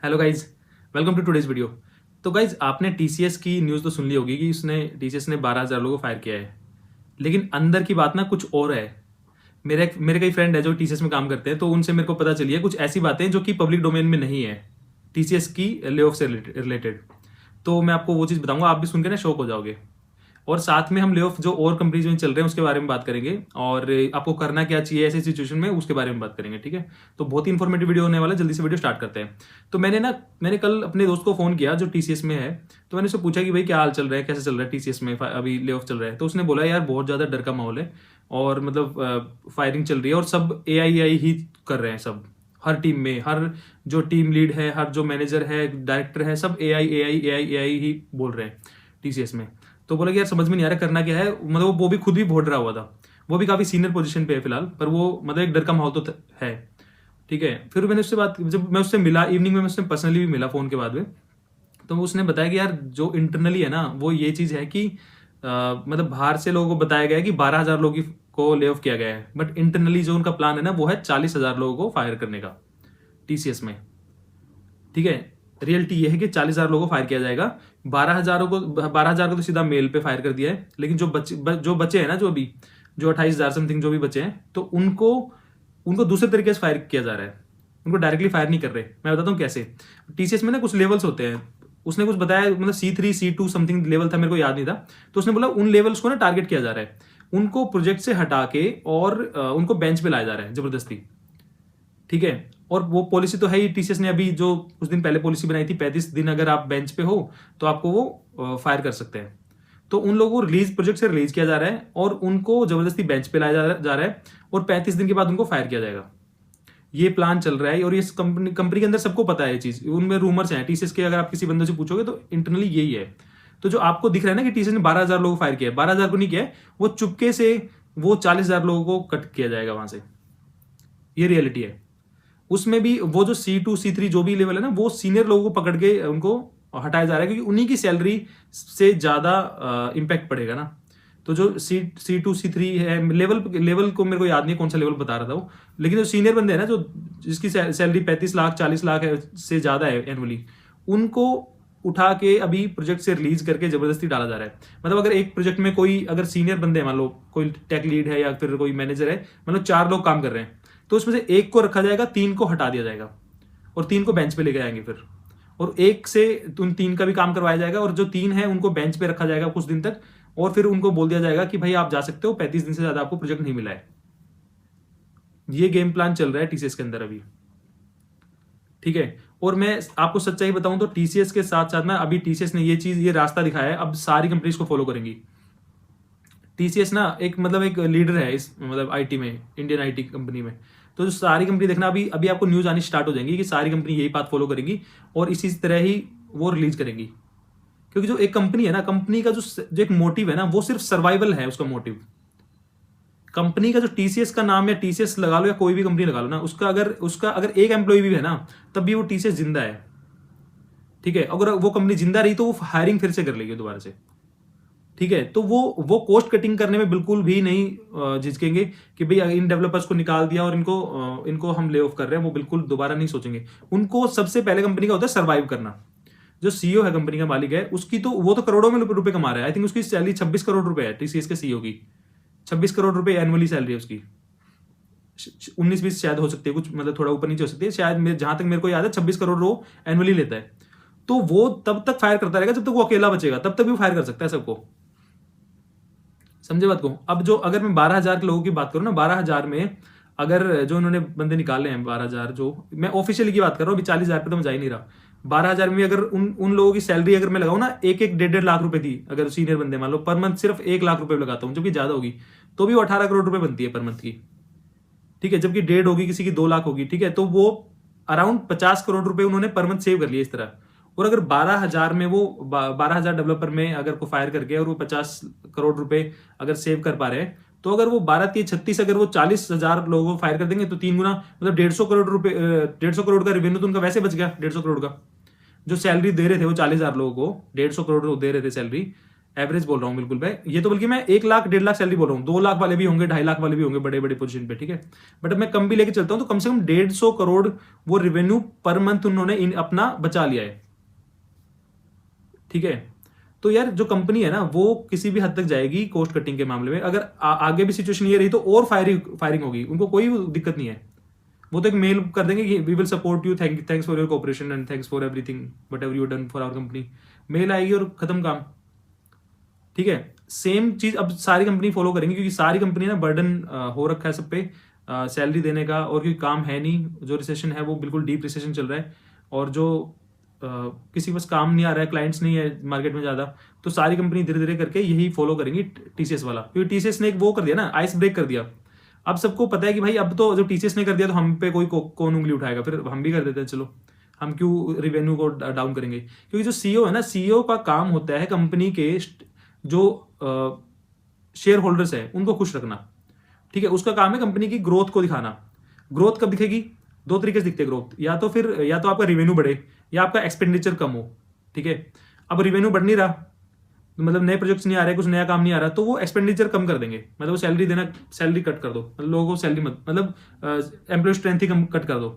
Hello guys, welcome to today's video. तो guys, आपने TCS की न्यूज़ तो सुन ली होगी कि उसने टीसीएस ने 12,000 लोगों को फायर किया है। लेकिन अंदर की बात ना कुछ और है। मेरे कई फ्रेंड है जो टीसीएस में काम करते हैं, तो उनसे मेरे को पता चली है कुछ ऐसी बातें जो कि पब्लिक डोमेन में नहीं है टीसीएस की ले ऑफ से रिलेटेड। तो मैं आपको वो चीज़ बताऊंगा, आप भी सुन के ना शॉक हो जाओगे। और साथ में हम ले ऑफ जो और कंपनीज में चल रहे हैं उसके बारे में बात करेंगे, और आपको करना क्या चाहिए ऐसी सिचुएशन में उसके बारे में बात करेंगे। ठीक है, तो बहुत ही इंफॉर्मेटिव वीडियो होने वाला है। जल्दी से वीडियो स्टार्ट करते हैं। तो मैंने कल अपने दोस्त को फोन किया जो टीसीएस में है। तो मैंने उससे पूछा कि भाई क्या हाल चल रहा है, कैसे चल रहा है टीसीएस में, अभी ले ऑफ चल रहा है। तो उसने बोला यार बहुत ज़्यादा डर का माहौल है, और मतलब फायरिंग चल रही है और सब एआई ही कर रहे हैं। सब हर टीम में, हर जो टीम लीड है, हर जो मैनेजर है, डायरेक्टर है, सब एआई ही बोल रहे हैं टीसीएस में। तो बोला कि यार समझ में नहीं आ रहा करना क्या है। मतलब वो भी खुद भी बहुत डरा हुआ था। वो भी काफी सीनियर पोजीशन पे है फिलहाल, पर वो मतलब एक डर का माहौल तो है। ठीक है, फिर मैंने उससे बात, जब मैं उससे मिला इवनिंग में, मैं उससे पर्सनली भी मिला फोन के बाद में। तो उसने बताया कि यार जो इंटरनली है ना वो ये चीज है कि मतलब बाहर से लोगों को बताया गया है कि 12,000 लोगों को ले ऑफ किया गया है, बट इंटरनली जो उनका प्लान है ना वो है 40,000 लोगों को फायर करने का टीसीएस में। ठीक है, रियलिटी ये है कि 40,000 लोगों को फायर किया जाएगा। 12,000 को तो सीधा मेल पे फायर कर दिया है, लेकिन जो बचे हैं ना, जो 28,000 समथिंग जो भी बचे हैं, तो उनको उनको दूसरे तरीके से फायर किया जा रहा है। उनको डायरेक्टली फायर नहीं कर रहे। मैं बताता हूँ कैसे। टीसीएस में ना कुछ लेवल्स होते हैं। उसने कुछ बताया, मतलब C3 C2 समथिंग लेवल था, मेरे को याद नहीं था। तो उसने बोला उन लेवल्स को ना टारगेट किया जा रहा है, उनको प्रोजेक्ट से हटा के और उनको बेंच पे लाया जा रहा है जबरदस्ती। ठीक है, और वो पॉलिसी तो है ही। टीसीएस ने अभी जो कुछ दिन पहले पॉलिसी बनाई थी, 35 दिन अगर आप बेंच पे हो तो आपको वो फायर कर सकते हैं। तो उन लोगों को प्रोजेक्ट से रिलीज किया जा रहा है और उनको जबरदस्ती बेंच पे लाया जा रहा है, और 35 दिन के बाद उनको फायर किया जाएगा। ये प्लान चल रहा है, और ये कंपनी के अंदर सबको पता है ये चीज। उनमें रूमर्स हैं टीसीएस के, अगर आप किसी बंदे से पूछोगे तो इंटरनली यही है। तो जो आपको दिख रहा है ना कि टीसीएस ने 12,000 लोगों को फायर किया है, 12,000 को नहीं किया है, वो चुपके से वो 40,000 लोगों को कट किया जाएगा वहां से। ये रियलिटी है। उसमें भी वो जो C2 C3 जो भी लेवल है ना, वो सीनियर लोगों को पकड़ के उनको हटाया जा रहा है, क्योंकि उन्हीं की सैलरी से ज्यादा इम्पैक्ट पड़ेगा ना। तो जो C2 C3 है, लेवल को मेरे को याद नहीं कौन सा लेवल बता रहा था वो, लेकिन जो सीनियर बंदे हैं ना, जो जिसकी सैलरी 35 लाख 40 लाख है से ज्यादा है एनुअली, उनको उठा के अभी प्रोजेक्ट से रिलीज करके जबरदस्ती डाला जा रहा है। मतलब अगर एक प्रोजेक्ट में कोई अगर सीनियर बंदे हैं, मान लो कोई टेक लीड है या फिर कोई मैनेजर है, मतलब 4 लोग काम कर रहे हैं, तो उसमें से एक को रखा जाएगा, 3 को हटा दिया जाएगा, और 3 को बेंच पे लेके आएंगे फिर, और एक से उन 3 का भी काम करवाया जाएगा, और जो 3 है उनको बेंच पे रखा जाएगा कुछ दिन तक, और फिर उनको बोल दिया जाएगा कि भाई आप जा सकते हो, 35 दिन से ज्यादा आपको प्रोजेक्ट नहीं मिला है। ये गेम प्लान चल रहा है टीसीएस के अंदर अभी। ठीक है, और मैं आपको सच्चाई बताऊं तो टीसीएस के साथ साथ ना अभी टीसीएस ने ये रास्ता दिखाया है, अब सारी कंपनीज को फॉलो करेंगी। टीसीएस ना एक मतलब एक लीडर है इस मतलब आईटी में, इंडियन आईटी कंपनी में। तो जो सारी कंपनी देखना, अभी अभी आपको न्यूज आनी स्टार्ट हो जाएंगी कि सारी कंपनी यही बात फॉलो करेंगी और इसी तरह ही वो रिलीज करेंगी। क्योंकि जो एक कंपनी है ना, कंपनी का जो एक मोटिव है ना, वो सिर्फ सर्वाइवल है उसका मोटिव। कंपनी का जो टीसीएस का नाम, या टीसीएस लगा लो या कोई भी कंपनी लगा लो ना, उसका अगर एक एम्प्लॉय भी है ना, तब भी वो टीसीएस जिंदा है। ठीक है, अगर वो कंपनी जिंदा रही तो वो हायरिंग फिर से कर लेगी दोबारा से। ठीक है, तो वो कॉस्ट कटिंग करने में बिल्कुल भी नहीं झिझकेंगे कि भाई इन डेवलपर्स को निकाल दिया और इनको हम ले ऑफ कर रहे हैं। वो बिल्कुल दोबारा नहीं सोचेंगे। उनको सबसे पहले कंपनी का होता है सर्वाइव करना। जो सीईओ है, कंपनी का मालिक है, उसकी तो वो तो करोड़ों में रुपए कमा रहा है। आई थिंक उसकी सैलरी 26 करोड़ रुपए है टीसीएस के सीईओ की। 26 करोड़ रुपए एनुअली सैलरी है उसकी। 19-20 शायद हो सकती है, कुछ मतलब थोड़ा ऊपर नीचे हो सकती है शायद, जहां तक मेरे को याद है 26 करोड़ वो एनुअली लेता है। तो वो तब तक फायर करता रहेगा जब तक वो अकेला बचेगा, तब तक भी फायर कर सकता है सबको। समझे बात को। अब जो अगर मैं 12,000 के लोगों की बात करूं ना, 12,000 में अगर जो इन्होंने बंदे निकाले हैं 12,000, जो मैं ऑफिशियली की बात कर रहा हूँ, अभी 40,000 पे तो मैं जा ही नहीं रहा। 12,000 में अगर उन लोगों की सैलरी अगर मैं लगाऊं ना, एक 1.5 लाख रुपए थी, अगर सीनियर बंदे मान लो पर मंथ सिर्फ 1 लाख रुपए लगाता हूँ, जो कि ज्यादा होगी, तो भी वो 18 करोड़ रुपए बनती है पर मंथ की। ठीक है, जबकि 1.5 होगी, किसी की 2 लाख होगी। ठीक है, तो वो अराउंड 50 करोड़ रुपए उन्होंने पर मंथ सेव कर लिए इस तरह। और अगर 12,000 में वो 12,000 डेवलपर में अगर को फायर करके और वो 50 करोड़ रुपए अगर सेव कर पा रहे हैं, तो अगर वो 12-36 अगर वो 40,000 लोगों को फायर कर देंगे, तो 3 गुना मतलब 150 करोड़ रुपए, 150 करोड़ का रेवेन्यू तो उनका वैसे बच गया। 150 करोड़ का जो सैलरी दे रहे थे वो 40,000 लोगों को, 150 करोड़ दे रहे थे सैलरी, एवरेज बोल रहा हूँ बिल्कुल भाई, ये तो बल्कि मैं 1 लाख 1.5 लाख सैलरी बोल रहा हूँ, 2 लाख वाले भी होंगे, 2.5 लाख वाले भी होंगे बड़े बड़े पोजीशन पे, ठीक है। बट अब मैं कम भी लेके चलता हूँ तो कम से कम 150 करोड़ वो रेवेन्यू पर मंथ उन्होंने अपना बचा लिया है, ठीक है। तो यार जो कंपनी है ना वो किसी भी हद तक जाएगी कॉस्ट कटिंग के मामले में। अगर आगे भी सिचुएशन ये रही तो और फायरिंग होगी, उनको कोई दिक्कत नहीं है। वो तो एक मेल कर देंगे कि we will support you, thanks for your cooperation and thanks for everything whatever you done for our company, mail आएगी और खत्म काम, ठीक है। सेम चीज अब सारी कंपनी फॉलो करेंगी, क्योंकि सारी कंपनी ना बर्डन हो रखा है सब पे सैलरी देने का, और क्योंकि काम है नहीं, जो रिसेशन है वो बिल्कुल डीप रिसेशन चल रहा है, और जो किसी के पास काम नहीं आ रहा है, क्लाइंट्स नहीं है मार्केट में ज्यादा, तो सारी कंपनी धीरे धीरे करके यही फॉलो करेंगी टीसीएस वाला, क्योंकि टीसीएस ने एक वो कर दिया ना, आइस ब्रेक कर दिया। अब सबको पता है कि भाई अब तो जब टीसीएस ने कर दिया तो हम पे कोई कौन उंगली उठाएगा, फिर हम भी कर देते हैं, चलो हम क्यों रेवेन्यू को डाउन करेंगे। क्योंकि जो सीईओ है ना, सीईओ का काम होता है कंपनी के जो शेयर होल्डर्स है उनको खुश रखना, ठीक है। उसका काम है कंपनी की ग्रोथ को दिखाना। ग्रोथ कब दिखेगी? 2 तरीके से दिखते हैं ग्रोथ, या तो आपका रेवेन्यू बढ़े या आपका एक्सपेंडिचर कम हो, ठीक है। अब रेवेन्यू बढ़ नहीं रहा, मतलब नए प्रोजेक्ट्स नहीं आ रहे, कुछ नया काम नहीं आ रहा, तो वो एक्सपेंडिचर कम कर देंगे, मतलब वो सैलरी कट कर दो, मतलब लोगों को सैलरी मत, मतलब एम्प्लॉय स्ट्रेंथ ही कम कट कर दो।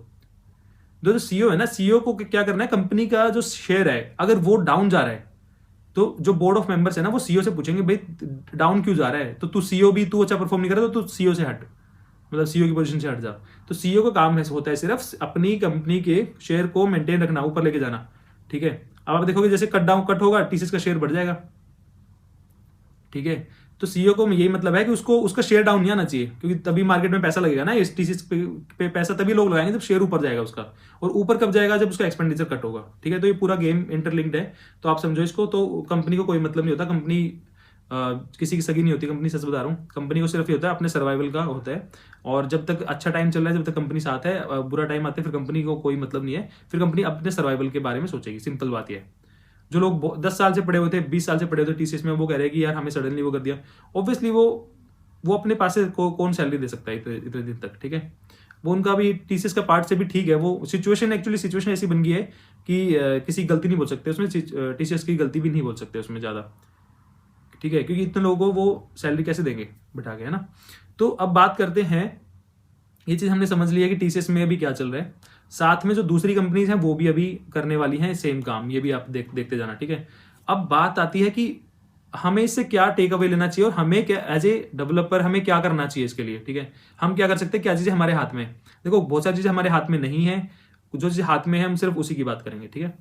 जो सीईओ है ना, सीईओ को क्या करना है, कंपनी का जो शेयर है अगर वो डाउन जा रहा है तो जो बोर्ड ऑफ मेंबर्स है ना वो सीईओ से पूछेंगे भाई डाउन क्यों जा रहा है, तो तू सीईओ भी तू अच्छा परफॉर्म नहीं कर रहा तो तू सीईओ से हट, मतलब सीईओ की पोजीशन से हट जा। तो सीईओ का काम होता है सिर्फ अपनी कंपनी के शेयर को मेंटेन रखना, ऊपर लेके जाना, ठीक है। अब आप देखोगे जैसे कट होगा टीसीएस का शेयर बढ़ जाएगा, ठीक है। तो सीईओ को यही मतलब है कि उसको उसका शेयर डाउन नहीं आना चाहिए, क्योंकि तभी मार्केट में पैसा लगेगा ना, इस टीसीएस पे पैसा तभी लोग लगाएंगे जब शेयर ऊपर जाएगा उसका, और ऊपर कब जाएगा? जब उसका एक्सपेंडिचर कट होगा, ठीक है। तो ये पूरा गेम इंटरलिंक्ड है, तो आप समझो इसको। तो कंपनी को कोई मतलब नहीं होता, कंपनी किसी की सगी नहीं होती कंपनी, सच बता रहा हूँ। कंपनी को सिर्फ ये होता है अपने सर्वाइवल का होता है, और जब तक अच्छा टाइम चल रहा है, जब तक कंपनी साथ है, बुरा टाइम आते हैं फिर कंपनी को कोई मतलब नहीं है, फिर कंपनी अपने सर्वाइवल के बारे में सोचेगी, सिंपल बात यह है। जो लोग 10 साल से पढ़े हुए थे, 20 साल से पढ़े हुए थे टीसीएस में, वो कह रहे हैं कि यार हमें सडनली वो कर दिया, ऑब्वियसली वो अपने पास से कौन सैलरी दे सकता है इतने दिन तक, ठीक है। वो उनका भी टीसीएस का पार्ट से भी ठीक है, वो सिचुएशन ऐसी बन गई है कि किसी की गलती नहीं बोल सकते उसमें, टीसीएस की गलती भी नहीं बोल सकते उसमें ज्यादा, ठीक है, क्योंकि इतने लोगों को वो सैलरी कैसे देंगे बिठा के, है ना। तो अब बात करते हैं, ये चीज हमने समझ लिया कि टीसीएस में अभी क्या चल रहा है, साथ में जो दूसरी कंपनीज हैं वो भी अभी करने वाली हैं सेम काम, ये भी आप देखते जाना, ठीक है। अब बात आती है कि हमें इससे क्या टेक अवे लेना चाहिए, और हमें क्या एज ए डेवलपर हमें क्या करना चाहिए इसके लिए, ठीक है। हम क्या कर सकते हैं, क्या चीजें हमारे हाथ में। देखो बहुत सारी चीजें हमारे हाथ में नहीं है, जो चीजें हाथ में है हम सिर्फ उसी की बात करेंगे, ठीक है।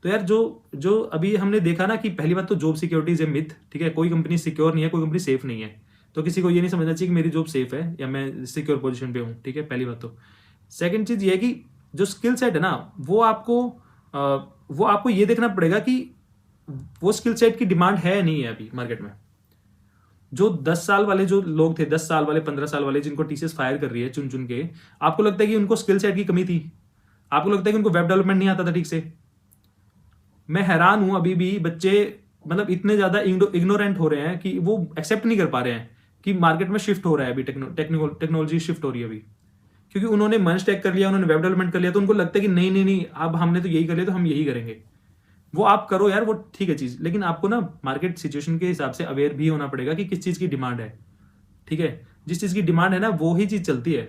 तो यार जो अभी हमने देखा ना कि पहली बात तो job security is a myth, ठीक है। कोई कंपनी सिक्योर नहीं है, कोई कंपनी सेफ नहीं है, तो किसी को ये नहीं समझना चाहिए कि मेरी जॉब सेफ है या मैं सिक्योर पोजीशन पे हूँ, ठीक है, पहली बात तो। सेकंड चीज ये है कि जो स्किल सेट है ना वो आपको ये देखना पड़ेगा कि वो स्किल सेट की डिमांड है नहीं है अभी मार्केट में। जो 10 साल वाले जो लोग थे, 10 साल वाले, 15 साल वाले, जिनको टीसीएस फायर कर रही है चुन चुन के, आपको लगता है कि उनको स्किल सेट की कमी थी? आपको लगता है कि उनको वेब डेवलपमेंट नहीं आता था ठीक से? मैं हैरान हूं, अभी भी बच्चे मतलब इतने ज्यादा इग्नोरेंट हो रहे हैं कि वो एक्सेप्ट नहीं कर पा रहे हैं कि मार्केट में शिफ्ट हो रहा है अभी, टेक्नोलॉजी शिफ्ट हो रही है अभी, क्योंकि उन्होंने मंच टेक कर लिया, उन्होंने वेब डेवलपमेंट कर लिया, तो उनको लगता है कि नहीं नहीं नहीं, अब हमने तो यही कर लिया तो हम यही करेंगे। वो आप करो यार, वो ठीक है चीज, लेकिन आपको ना मार्केट सिचुएशन के हिसाब से अवेयर भी होना पड़ेगा कि किस चीज की डिमांड है, ठीक है। जिस चीज की डिमांड है ना वो ही चीज चलती है,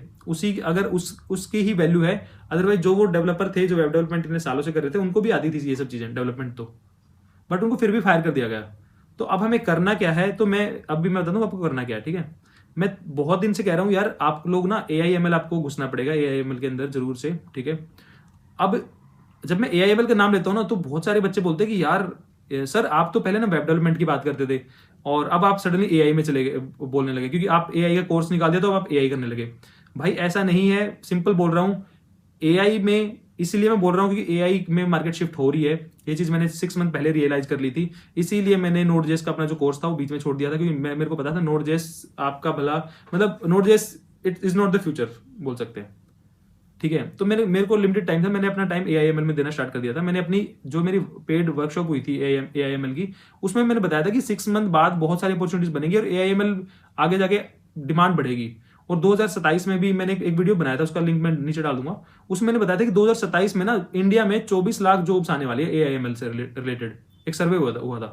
अगर उसकी ही वैल्यू है। अदरवाइज जो वो डेवलपर थे जो वेब डेवलपमेंट इतने सालों से कर रहे थे, उनको भी आती थी ये सब चीजें डेवलपमेंट तो, बट उनको फिर भी फायर कर दिया गया। तो अब हमें करना क्या है, तो मैं बता दूं आपको करना क्या है, ठीक है। मैं बहुत दिन से कह रहा हूं यार, आप लोग ना AIML आपको घुसना पड़ेगा, AIML के अंदर जरूर से, ठीक है। अब जब मैं AIML का नाम लेता हूं ना तो बहुत सारे बच्चे बोलते हैं कि यार सर आप तो पहले ना वेब डेवलपमेंट की बात करते थे और अब आप सडनली AI में चले गए, बोलने लगे, क्योंकि आप AI का कोर्स निकाल दिया तो अब आप AI करने लगे। भाई ऐसा नहीं है, सिंपल बोल रहा हूं। AI में इसीलिए मैं बोल रहा हूं क्योंकि AI में मार्केट शिफ्ट हो रही है, ये चीज मैंने 6 मंथ पहले रियलाइज कर ली थी। इसीलिए मैंने Node.js का अपना जो कोर्स था वो बीच में छोड़ दिया था, क्योंकि मेरे को पता था Node.js आपका भला, मतलब Node.js it is not the future बोल सकते हैं, ठीक है। तो मेरे को लिमिटेड टाइम था, मैंने अपना टाइम AIML में देना स्टार्ट कर दिया था। मैंने अपनी जो मेरी पेड वर्कशॉप हुई थी AIML की, उसमें मैंने बताया था कि 6 मंथ बाद बहुत सारी अपॉर्चुनिटीज बनेगी और AIML आगे जाके डिमांड बढ़ेगी। और 2027 में भी मैंने एक वीडियो बनाया था, उसका लिंक मैं नीचे डाल दूंगा। उसमें मैंने बताया था कि 2027 में ना इंडिया में 24 लाख जॉब्स आने वाली है AIML से रिलेटेड, एक सर्वे हुआ था।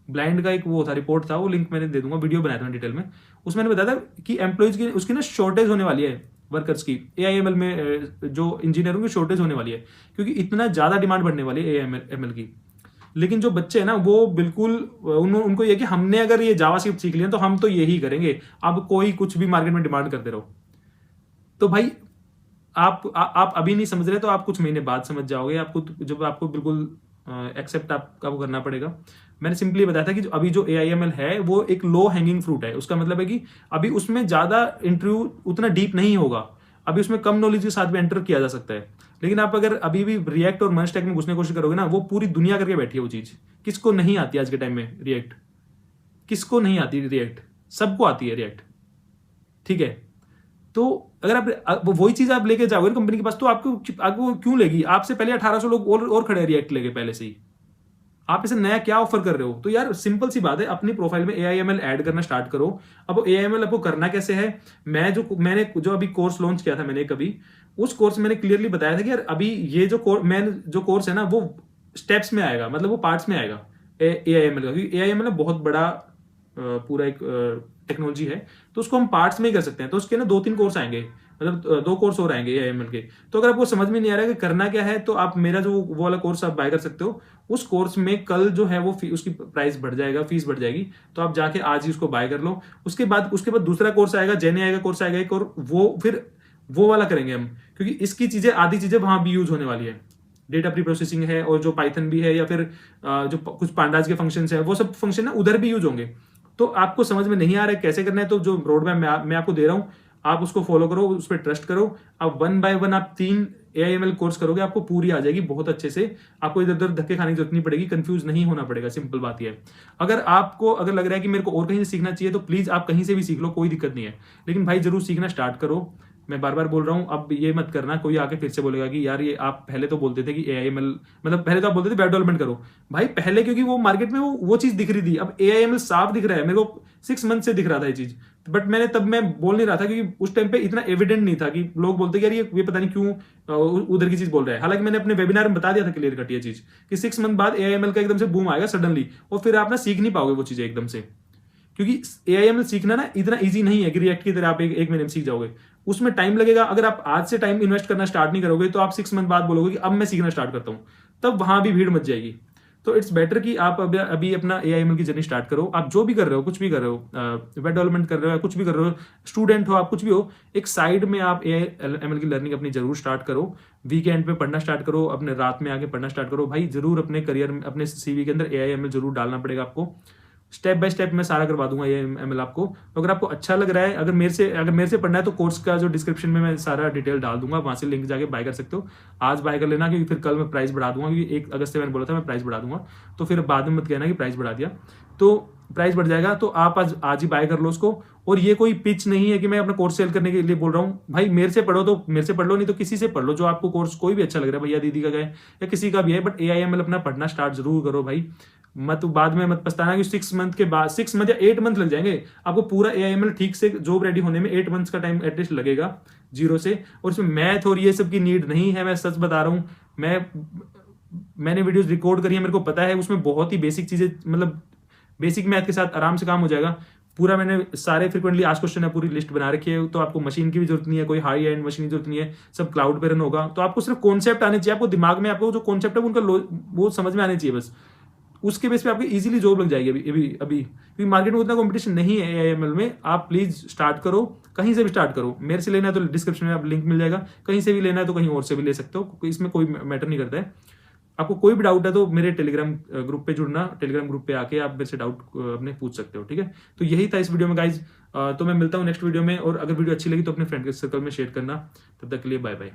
ब्लाइंड का एक वो था, रिपोर्ट था, वो लिंक मैंने दे दूंगा, वीडियो बनाया था डिटेल में, उसमें मैंने बताया था कि एम्प्लॉयज की उसकी ना शॉर्टेज होने वाली है, वर्कर्स की AIML में जो इंजीनियरों की शॉर्टेज होने वाली है, क्योंकि इतना ज़्यादा डिमांड बढ़ने वाली है AIML की। लेकिन जो बच्चे हैं ना वो बिल्कुल उनको ये कि हमने अगर ये जावास्क्रिप्ट सीख लिया तो हम तो यही करेंगे, अब कोई कुछ भी मार्केट में डिमांड करते रहो। तो भाई आप अभी नहीं समझ रहे तो आप कुछ महीने बाद समझ जाओगे, आपको जब आपको बिल्कुल एक्सेप्ट आपको करना पड़ेगा। मैंने सिंपली बताया था कि अभी जो AIML है वो एक लो हैंगिंग फ्रूट है, उसका मतलब है कि अभी उसमें ज्यादा इंटरव्यू उतना डीप नहीं होगा, अभी उसमें कम नॉलेज के साथ भी एंटर किया जा सकता है। लेकिन आप अगर अभी भी रिएक्ट और मर्ज टैग में घुसने की कोशिश करोगे ना, वो पूरी दुनिया करके बैठी है वो चीज। किसको नहीं आती आज के टाइम में रिएक्ट? किसको नहीं आती रिएक्ट? सबको आती है रिएक्ट, ठीक है। तो अगर आप वही चीज आप लेके जाओगे कंपनी के पास तो आपको क्यों लेगी? आपसे पहले 1800 लोग और खड़े हैं रिएक्ट लेके पहले से ही, आप इसे नया क्या ऑफर कर रहे हो? तो यार सिंपल सी बात है, अपनी प्रोफाइल में AIML ऐड करना स्टार्ट करो। अब AIML आपको करना कैसे है, मैंने जो अभी कोर्स लॉन्च किया था मैंने कभी, उस कोर्स में मैंने क्लियरली बताया था कि यार अभी ये जो कोर्स है ना वो स्टेप्स में आएगा, मतलब वो पार्ट्स में आएगा AIML का, क्योंकि AIML बहुत बड़ा पूरा एक टेक्नोलॉजी है, तो उसको हम पार्ट्स में ही कर सकते हैं। तो उसके ना 2-3 कोर्स आएंगे, मतलब 2 कोर्स और आएंगे AIML के। तो अगर आपको समझ में नहीं आ रहा है कि करना क्या है, तो आप मेरा जो वो वाला कोर्स आप बाय कर सकते हो। उस कोर्स में कल जो है वो उसकी प्राइस बढ़ जाएगा, फीस बढ़ जाएगी, तो आप जाके आज ही उसको बाय कर लो। उसके बाद दूसरा कोर्स आएगा, जेने आएगा कोर्स आएगा एक, और वो फिर वो वाला करेंगे हम, क्योंकि इसकी चीजें आधी चीजें वहां भी यूज होने वाली है। डेटा प्री प्रोसेसिंग है, और जो पाइथन भी है, या फिर जो कुछ पांडाज के फंक्शंस है, वो सब फंक्शन ना उधर भी यूज होंगे। तो आपको समझ में नहीं आ रहा है कैसे करना है, तो जो रोड मैप मैं आपको दे रहा हूं, आप उसको फॉलो करो, उस पर ट्रस्ट करो। अब 1 बाय 1 आप 3 AIML कोर्स करोगे, आपको पूरी आ जाएगी बहुत अच्छे से। आपको इधर उधर धक्के खाने की जरूरत नहीं पड़ेगी, कंफ्यूज नहीं होना पड़ेगा, सिंपल बात यह है। अगर लग रहा है कि मेरे को और कहीं से सीखना चाहिए, तो प्लीज आप कहीं से भी सीख लो, कोई दिक्कत नहीं है, लेकिन भाई जरूर सीखना स्टार्ट करो। मैं बार बार बोल रहा हूं, अब ये मत करना कोई आके फिर से बोलेगा कि यार ये आप पहले तो बोलते थे कि AIML, मतलब पहले तो आप बोलते थे वेब डेवलपमेंट करो। भाई पहले क्योंकि वो मार्केट में वो चीज दिख रही थी, अब AIML साफ दिख रहा है मेरे को, 6 मंथ से दिख रहा था ये चीज, बट मैं बोल नहीं रहा था, क्योंकि उस टाइम पे इतना एविडेंट नहीं था कि लोग बोलते कि यार ये पता नहीं क्यों उधर की चीज बोल रहा है। हालांकि मैंने अपने वेबिनार में बता दिया था क्लियर कट ये चीज कि 6 मंथ बाद AIML का एकदम से बूम आएगा सडनली, और फिर आप ना सीख नहीं पाओगे वो चीजें एकदम से, क्योंकि AIML सीखना ना इतना इजी नहीं है कि रिएक्ट की तरह आप एक महीने में सीख जाओगे, उसमें टाइम लगेगा। अगर आप आज से टाइम इन्वेस्ट करना स्टार्ट नहीं करोगे, तो आप 6 मंथ बाद बोलोगे कि अब मैं सीखना स्टार्ट करता हूं, तब वहां भी भीड़ मच जाएगी। तो इट्स बेटर कि आप अभी अपना AIML की जर्नी स्टार्ट करो। आप जो भी कर रहे हो, कुछ भी कर रहे हो, वेब डेवलपमेंट कर रहे हो, कुछ भी कर रहे हो, स्टूडेंट हो आप, कुछ भी हो, एक साइड में आप AIML की लर्निंग अपनी जरूर स्टार्ट करो। वीकेंड पे पढ़ना स्टार्ट करो, अपने रात में आके पढ़ना स्टार्ट करो। भाई जरूर अपने करियर में, अपने CV के अंदर AIML जरूर डालना पड़ेगा आपको। स्टेप बाय स्टेप मैं सारा करवा दूंगा ये ML आपको। तो अगर आपको अच्छा लग रहा है, अगर मेरे से पढ़ना है, तो कोर्स का जो डिस्क्रिप्शन में मैं सारा डिटेल डाल दूंगा, वहां से लिंक जाके बाय कर सकते हो। आज बाय कर लेना, क्योंकि फिर कल मैं प्राइस बढ़ा दूंगा, क्योंकि 1 अगस्त से मैंने बोला था मैं प्राइस बढ़ा दूंगा, तो फिर बाद में मत कहना कि प्राइस बढ़ा दिया। तो प्राइस बढ़ जाएगा, तो आप आज ही बाय कर लो उसको। और ये कोई पिच नहीं है कि मैं अपना कोर्स सेल करने के लिए बोल रहा हूँ। भाई मेरे से पढ़ो तो मेरे से पढ़ लो, नहीं तो किसी से पढ़ लो जो आपको कोर्स कोई भी अच्छा लग रहा है, भैया दीदी का गए या किसी का भी है, बट AIML अपना पढ़ना स्टार्ट जरूर करो भाई। बाद में मत पछताना कि 6 मंथ के बाद, 6 मंथ या 8 मंथ लग जाएंगे आपको पूरा AIML ठीक से जॉब रेडी होने में। 8 मंथ्स का टाइम एटलीस्ट लगेगा जीरो से। और इसमें मैथ और ये सब की नीड नहीं है, मैं सच बता रहा हूँ। मैंने वीडियोस रिकॉर्ड करी है, मेरे को पता है उसमें बहुत ही बेसिक चीजें, मतलब बेसिक मैथ के साथ आराम से काम हो जाएगा पूरा। मैंने सारे फ्रिक्वेंटली आज क्वेश्चन है पूरी लिस्ट बना रखी है, तो आपको मशीन की भी जरूरत नहीं है, कोई हाई एंड मशीन की जरूरत नहीं है, सब क्लाउड पे रन होगा। तो आपको सिर्फ कॉन्सेप्ट आने चाहिए, आपको दिमाग में आपको जो कॉन्सेप्ट है उनका वो समझ में आने चाहिए बस। उसके बेस पे आपकी इजीली जॉब लग जाएगी अभी क्योंकि मार्केट में उतना कंपटीशन नहीं है AIML में। आप प्लीज स्टार्ट करो, कहीं से भी स्टार्ट करो। मेरे से लेना है तो डिस्क्रिप्शन में आप लिंक मिल जाएगा, कहीं से भी लेना है तो कहीं और से भी ले सकते हो, इसमें कोई मैटर नहीं करता है। आपको कोई भी डाउट है तो मेरे टेलीग्राम ग्रुप पे जुड़ना, टेलीग्राम ग्रुप पे आके आप मेरे से डाउट अपने पूछ सकते हो, ठीक है। तो यही था इस वीडियो में गाइज। तो मैं मिलता हूँ नेक्स्ट वीडियो में, और अगर वीडियो अच्छी लगी तो अपने फ्रेंड के सर्कल में शेयर करना। तब तक के लिए बाय बाय।